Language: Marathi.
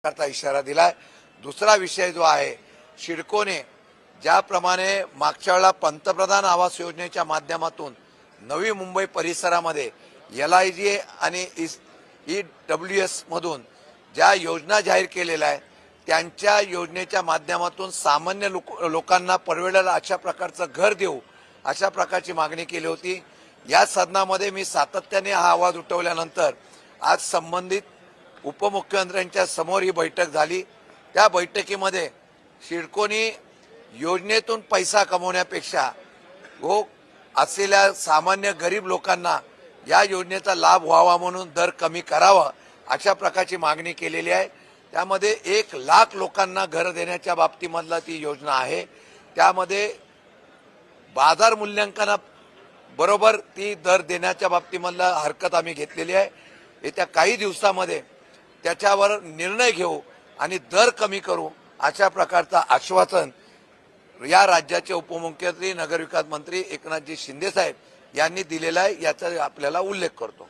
करता इशारा दिलाय। दुसरा विषय जो आहे, सिडकोने ज्याप्रमाणे मागच्या वेळेला पंतप्रधान आवास योजनेच्या माध्यमातून नवी मुंबई परिसरामध्ये LIG आणि EWS मधून ज्या योजना जाहीर केलेल्या आहेत, त्यांच्या योजनेच्या माध्यमातून सामान्य लोकांना परवडेल अशा प्रकारचं घर देऊ अशा प्रकारची मागणी केली होती। या सदनामध्ये मी सातत्याने हा आवाज उठवल्यानंतर आज संबंधित उपमुख्यमंत्र्यांच्या समोर ही बैठक झाली। त्या बैठकीमध्ये सिडकोनी योजनेतून पैसा कमवण्यापेक्षा असलेल्या सामान्य गरीब लोकांना या योजनेचा लाभ व्हावा म्हणून दर कमी करावा अशा प्रकारची मागणी केलेली आहे। त्यामध्ये 1 लाख लोकांना घर देण्याच्या बाबतीमधला ती योजना आहे। त्यामध्ये बाजार मूल्यांकना बरोबर ती दर देण्याच्या बाबतीमधला हरकत आम्ही घेतलेली आहे। येत्या काही दिवसामध्ये त्याच्यावर निर्णय घेऊ आणि दर कमी करू अशा प्रकारचा आश्वासन या राज्याचे उपमुख्यमंत्री नगरविकास मंत्री एकनाथजी शिंदे साहेब यांनी दिलेला आहे, याचा आपल्याला उल्लेख करतो।